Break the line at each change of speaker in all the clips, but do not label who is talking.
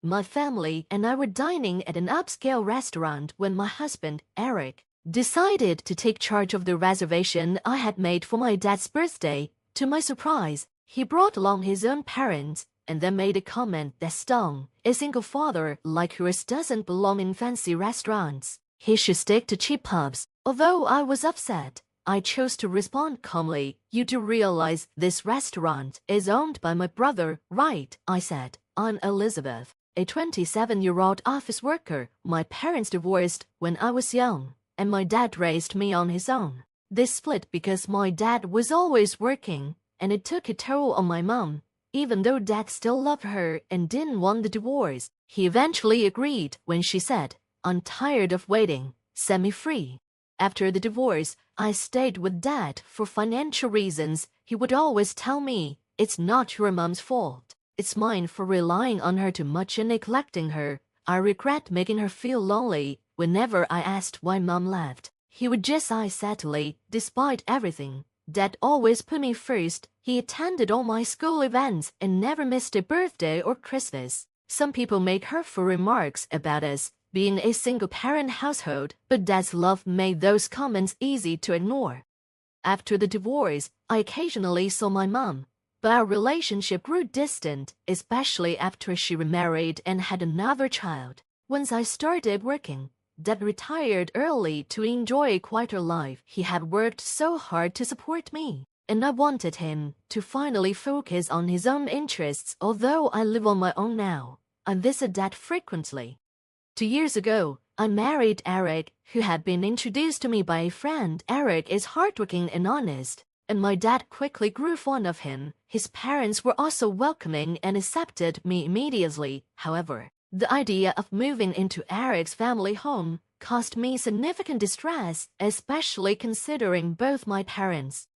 My family and I were dining at an upscale restaurant when my husband, Eric, decided to take charge of the reservation I had made for my dad's birthday. To my surprise, he brought along his own parents and then made a comment that stung. A single father like yours doesn't belong in fancy restaurants. He should stick to cheap pubs. Although I was upset, I chose to respond calmly. You do realize this restaurant is owned by my brother, right? I said. I'm Elizabeth, a 27-year-old office worker. My parents divorced when I was young, and my dad raised me on his own. They split because my dad was always working, and it took a toll on my mom. Even though Dad still loved her and didn't want the divorce, he eventually agreed when she said, "I'm tired of waiting, set me free." After the divorce, I stayed with Dad for financial reasons. He would always tell me, "It's not your mom's fault. It's mine for relying on her too much and neglecting her. I regret making her feel lonely." Whenever I asked why Mom left, he would just sigh sadly. Despite everything, Dad always put me first. He attended all my school events and never missed a birthday or Christmas. Some people make hurtful remarks about us being a single-parent household, but Dad's love made those comments easy to ignore. After the divorce, I occasionally saw my mom, but our relationship grew distant, especially after she remarried and had another child. Once I started working, Dad retired early to enjoy a quieter life. He had worked so hard to support me, and I wanted him to finally focus on his own interests. Although I live on my own now, I visit Dad frequently. 2 years ago, I married Eric, who had been introduced to me by a friend. Eric is hardworking and honest, and my dad quickly grew fond of him. His parents were also welcoming and accepted me immediately. However, the idea of moving into Eric's family home caused me significant distress, especially considering both my parents.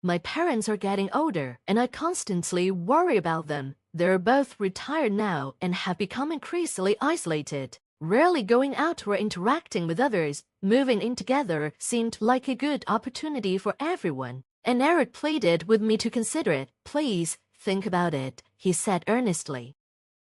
My parents are getting older, and I constantly worry about them. They're both retired now and have become increasingly isolated, rarely going out or interacting with others. Moving in together seemed like a good opportunity for everyone, and Eric pleaded with me to consider it. "Please, think about it," he said earnestly.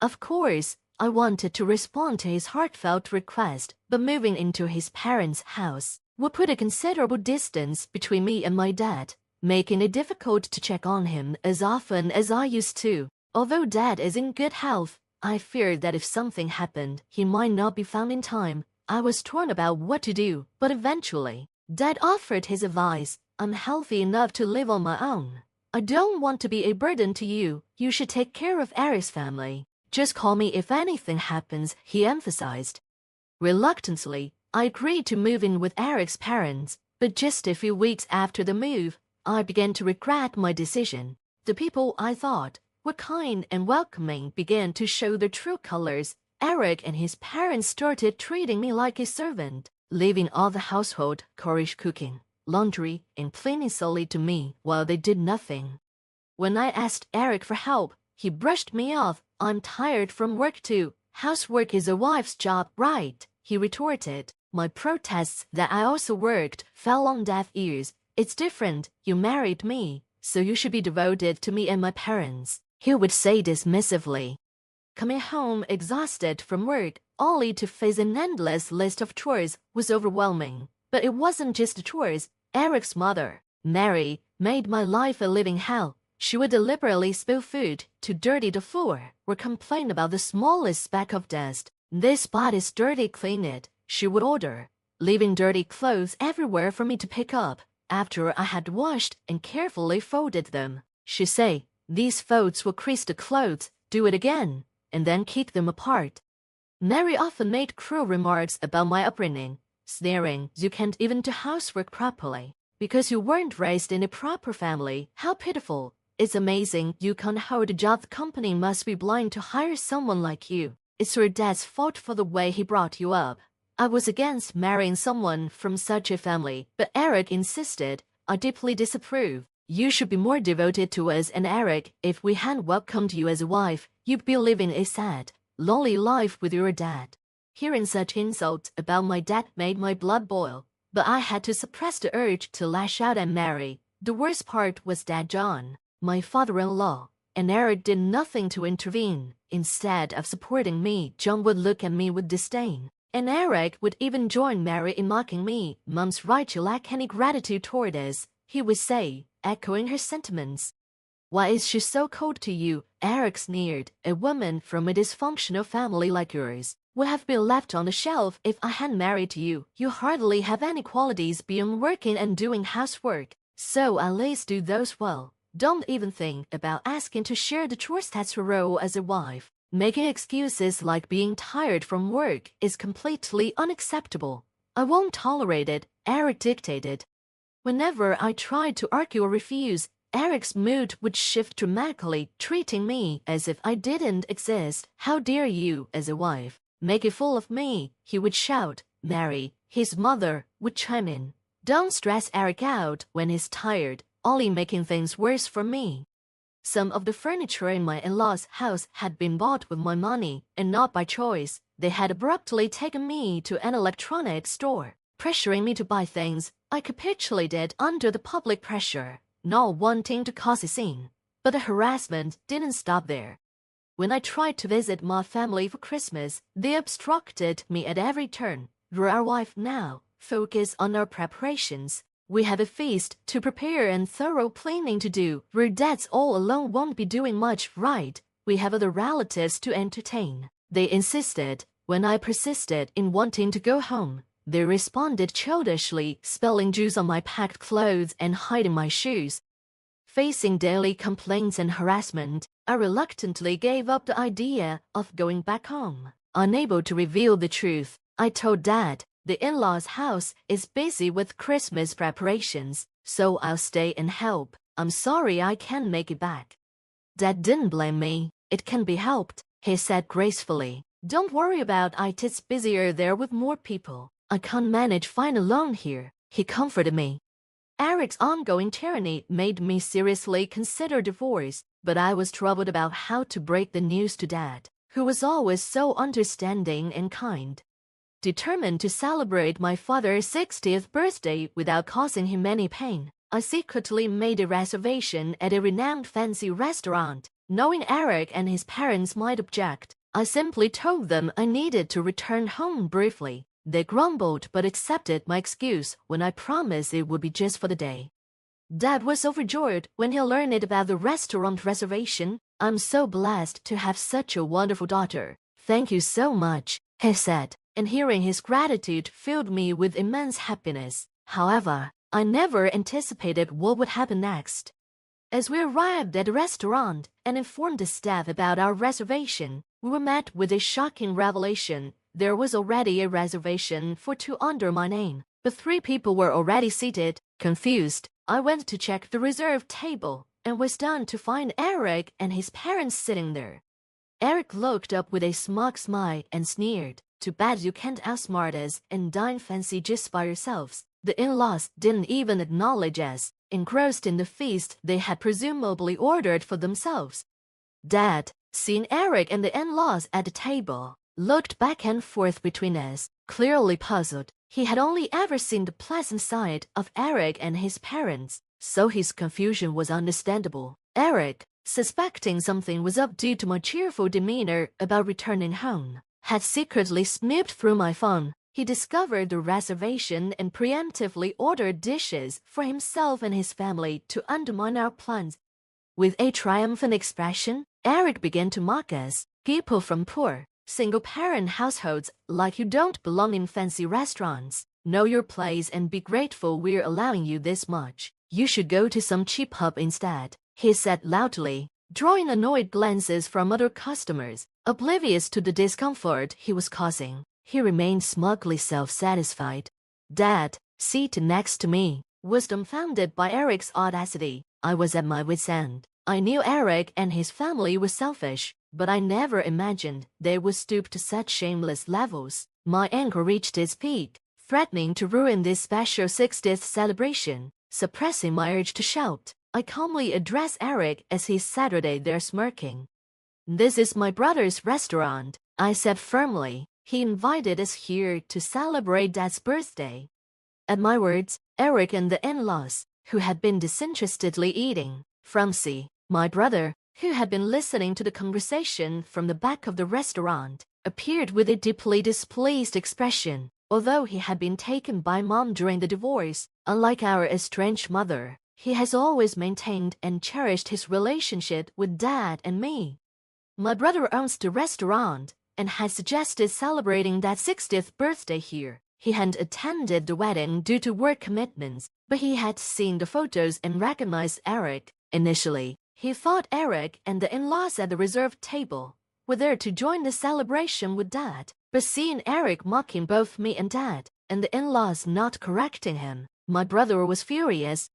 Of course, I wanted to respond to his heartfelt request, but moving into his parents' house would put a considerable distance between me and my dad, making it difficult to check on him as often as I used to. Although Dad is in good health, I feared that if something happened, he might not be found in time. I was torn about what to do, but eventually, Dad offered his advice. "I'm healthy enough to live on my own. I don't want to be a burden to you. You should take care of Eric's family. Just call me if anything happens," he emphasized. Reluctantly, I agreed to move in with Eric's parents, but just a few weeks after the move, I began to regret my decision. The people I thought were kind and welcoming began to show their true colors. Eric and his parents started treating me like a servant, leaving all the household chores, cooking, laundry, and cleaning solely to me while they did nothing. When I asked Eric for help, he brushed me off. "I'm tired from work too. Housework is a wife's job, right?" he retorted. My protests that I also worked fell on deaf ears. "It's different. You married me, so you should be devoted to me and my parents," he would say dismissively. Coming home exhausted from work, only to face an endless list of chores, was overwhelming. But it wasn't just the chores. Eric's mother, Mary, made my life a living hell. She would deliberately spill food to dirty the floor or complain about the smallest speck of dust. "This spot is dirty, clean it," she would order, leaving dirty clothes everywhere for me to pick up. After I had washed and carefully folded them, she'd say, "These folds will crease the clothes, do it again," and then kick them apart. Mary often made cruel remarks about my upbringing, sneering, "You can't even do housework properly because you weren't raised in a proper family. How pitiful. It's amazing you can't hold a job. The company must be blind to hire someone like you. It's your dad's fault for the way he brought you up." I was against marrying someone from such a family, but Eric insisted. I deeply disapprove. "You should be more devoted to us and Eric. If we hadn't welcomed you as a wife, you'd be living a sad, lonely life with your dad." Hearing such insults about my dad made my blood boil, but I had to suppress the urge to lash out at Mary. The worst part was Dad John, my father-in-law, and Eric did nothing to intervene. Instead of supporting me, John would look at me with disdain. And Eric would even join Mary in mocking me. "Mom's right, you lack any gratitude toward us," he would say, echoing her sentiments. "Why is she so cold to you?" Eric sneered. "A woman from a dysfunctional family like yours would have been left on the shelf if I hadn't married you. You hardly have any qualities beyond working and doing housework, so at least do those well. Don't even think about asking to share the chores. That's your role as a wife. Making excuses like being tired from work is completely unacceptable. I won't tolerate it," Eric dictated. Whenever I tried to argue or refuse, Eric's mood would shift dramatically, treating me as if I didn't exist. "How dare you, as a wife, make a fool of me," he would shout. Mary, his mother, would chime in. "Don't stress Eric out when he's tired, only making things worse for me." Some of the furniture in my in-laws' house had been bought with my money, and not by choice. They had abruptly taken me to an electronics store, pressuring me to buy things. I capitulated under the public pressure, not wanting to cause a scene. But the harassment didn't stop there. When I tried to visit my family for Christmas, they obstructed me at every turn. "You're our wife now. Focus on our preparations. We have a feast to prepare and thorough cleaning to do. Your dads all alone won't be doing much, right? We have other relatives to entertain." They insisted. When I persisted in wanting to go home, they responded childishly, spilling juice on my packed clothes and hiding my shoes. Facing daily complaints and harassment, I reluctantly gave up the idea of going back home. Unable to reveal the truth, I told Dad, "The in-laws' house is busy with Christmas preparations, so I'll stay and help. I'm sorry I can't make it back." Dad didn't blame me. "It can be helped," he said gracefully. "Don't worry about it. It's busier there with more people. I can't manage fine alone here," he comforted me. Eric's ongoing tyranny made me seriously consider divorce, but I was troubled about how to break the news to Dad, who was always so understanding and kind. Determined to celebrate my father's 60th birthday without causing him any pain, I secretly made a reservation at a renowned fancy restaurant. Knowing Eric and his parents might object, I simply told them I needed to return home briefly. They grumbled but accepted my excuse when I promised it would be just for the day. Dad was overjoyed when he learned about the restaurant reservation. "I'm so blessed to have such a wonderful daughter. Thank you so much," he said, and hearing his gratitude filled me with immense happiness. However, I never anticipated what would happen next. As we arrived at the restaurant and informed the staff about our reservation, we were met with a shocking revelation. There was already a reservation for 2 under my name, but 3 people were already seated. Confused, I went to check the reserved table and was stunned to find Eric and his parents sitting there. Eric looked up with a smug smile and sneered. "Too bad you can't outsmart us and dine fancy just by yourselves." The in-laws didn't even acknowledge us, engrossed in the feast they had presumably ordered for themselves. Dad, seeing Eric and the in-laws at the table, looked back and forth between us, clearly puzzled. He had only ever seen the pleasant side of Eric and his parents, so his confusion was understandable. Eric, suspecting something was up due to my cheerful demeanor about returning home, had secretly snooped through my phone. He discovered the reservation and preemptively ordered dishes for himself and his family to undermine our plans. With a triumphant expression, Eric began to mock us, "People from poor, single-parent households like you don't belong in fancy restaurants. Know your place and be grateful we're allowing you this much. You should go to some cheap pub instead," he said loudly, drawing annoyed glances from other customers. Oblivious to the discomfort he was causing, he remained smugly self-satisfied. Dad, seated next to me, was dumbfounded by Eric's audacity. I was at my wit's end. I knew Eric and his family were selfish, but I never imagined they would stoop to such shameless levels. My anger reached its peak, threatening to ruin this special 60th celebration. Suppressing my urge to shout, I calmly addressed Eric as he sat there smirking. "This is my brother's restaurant," I said firmly. "He invited us here to celebrate Dad's birthday." At my words, Eric and the in-laws, who had been disinterestedly eating, "From C, my brother," who had been listening to the conversation from the back of the restaurant, appeared with a deeply displeased expression. Although he had been taken by Mom during the divorce, unlike our estranged mother, he has always maintained and cherished his relationship with Dad and me. My brother owns the restaurant and had suggested celebrating Dad's 60th birthday here. He hadn't attended the wedding due to work commitments, but he had seen the photos and recognized Eric. Initially, he thought Eric and the in-laws at the reserved table were there to join the celebration with Dad. But seeing Eric mocking both me and Dad, and the in-laws not correcting him, my brother was furious.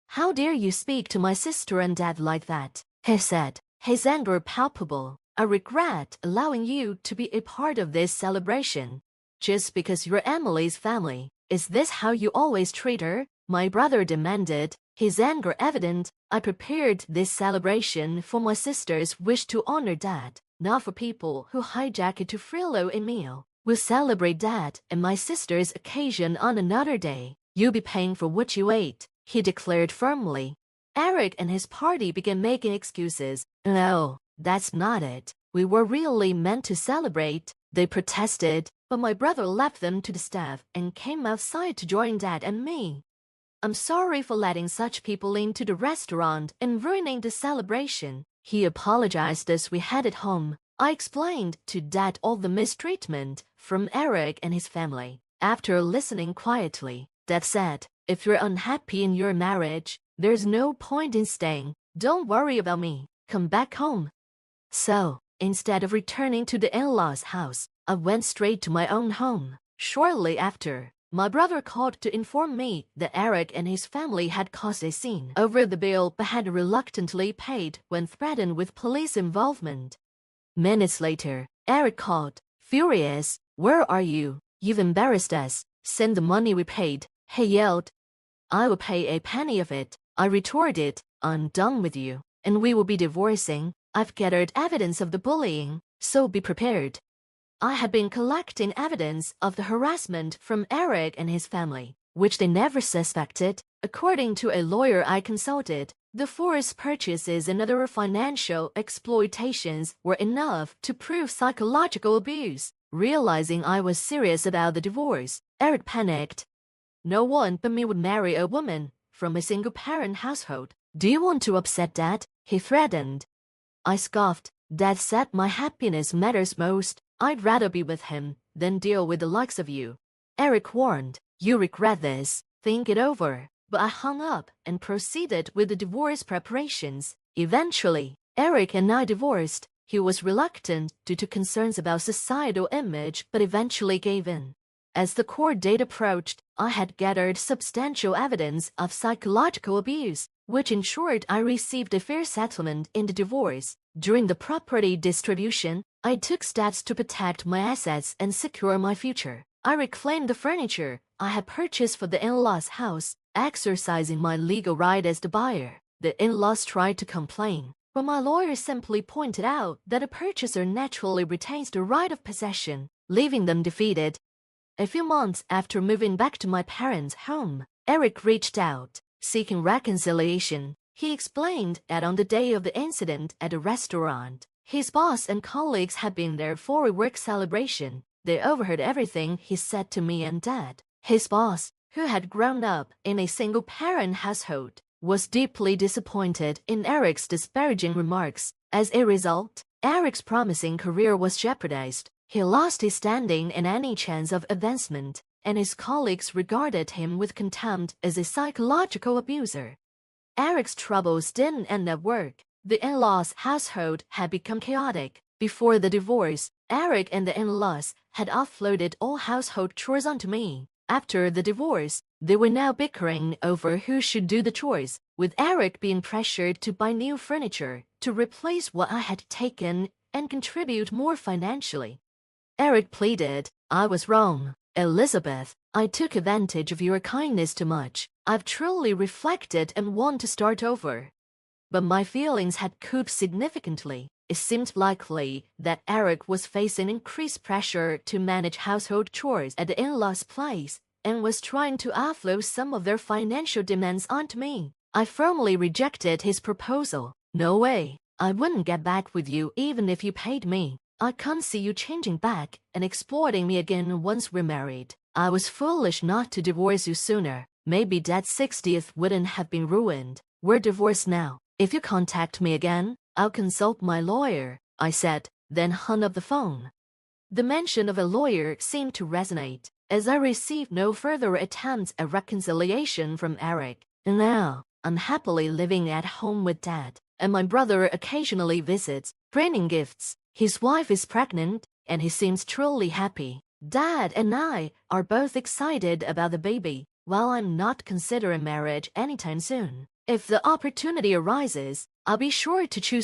"How dare you speak to my sister and Dad like that?" he said, his anger palpable. "I regret allowing you to be a part of this celebration. Just because you're Emily's family, is this how you always treat her?" my brother demanded, his anger evident. "I prepared this celebration for my sister's wish to honor Dad, not for people who hijack it to frillo a meal. We'll celebrate Dad and my sister's occasion on another day. You'll be paying for what you ate," he declared firmly. Eric and his party began making excuses. "No, that's not it. We were really meant to celebrate," they protested, but my brother left them to the staff and came outside to join Dad and me. "I'm sorry for letting such people into the restaurant and ruining the celebration," he apologized as we headed home. I explained to Dad all the mistreatment from Eric and his family. After listening quietly, Dad said, "If you're unhappy in your marriage, there's no point in staying. Don't worry about me. Come back home." So, instead of returning to the in-laws' house, I went straight to my own home. Shortly after, my brother called to inform me that Eric and his family had caused a scene over the bill but had reluctantly paid when threatened with police involvement. Minutes later, Eric called, furious. "Where are you? You've embarrassed us. Send the money we paid," he yelled. "I will pay a penny of it," I retorted. "I'm done with you, and we will be divorcing. I've gathered evidence of the bullying, so be prepared." I had been collecting evidence of the harassment from Eric and his family, which they never suspected. According to a lawyer I consulted, the forced purchases and other financial exploitations were enough to prove psychological abuse. Realizing I was serious about the divorce, Eric panicked. "No one but me would marry a woman from a single-parent household. Do you want to upset Dad?" he threatened. I scoffed. "Dad said my happiness matters most. I'd rather be with him than deal with the likes of you." Eric warned, "You regret this. Think it over." But I hung up and proceeded with the divorce preparations. Eventually, Eric and I divorced. He was reluctant due to concerns about societal image but eventually gave in. As the court date approached, I had gathered substantial evidence of psychological abuse, which ensured I received a fair settlement in the divorce. During the property distribution, I took steps to protect my assets and secure my future. I reclaimed the furniture I had purchased for the in-laws' house, exercising my legal right as the buyer. The in-laws tried to complain, but my lawyer simply pointed out that a purchaser naturally retains the right of possession, leaving them defeated. A few months after moving back to my parents' home, Eric reached out, seeking reconciliation. He explained that on the day of the incident at the restaurant, his boss and colleagues had been there for a work celebration. They overheard everything he said to me and Dad. His boss, who had grown up in a single-parent household, was deeply disappointed in Eric's disparaging remarks. As a result, Eric's promising career was jeopardized. He lost his standing and any chance of advancement, and his colleagues regarded him with contempt as a psychological abuser. Eric's troubles didn't end at work. The in-laws' household had become chaotic. Before the divorce, Eric and the in-laws had offloaded all household chores onto me. After the divorce, they were now bickering over who should do the chores, with Eric being pressured to buy new furniture to replace what I had taken and contribute more financially. Eric pleaded, "I was wrong. Elizabeth, I took advantage of your kindness too much. I've truly reflected and want to start over." But my feelings had cooled significantly. It seemed likely that Eric was facing increased pressure to manage household chores at the in-laws' place and was trying to offload some of their financial demands onto me. I firmly rejected his proposal. No way. I wouldn't get back with you even if you paid me. I can't see you changing back and exploiting me again once we're married. I was foolish not to divorce you sooner. Maybe Dad's 60th wouldn't have been ruined. We're divorced now. If you contact me again, I'll consult my lawyer, I said, then hung up the phone. The mention of a lawyer seemed to resonate, as I received no further attempts at reconciliation from Eric. And now, I'm happily living at home with Dad, and my brother occasionally visits, bringing gifts. His wife is pregnant, and he seems truly happy. Dad and I are both excited about the baby, while I'm not considering marriage anytime soon. If the opportunity arises, I'll be sure to choose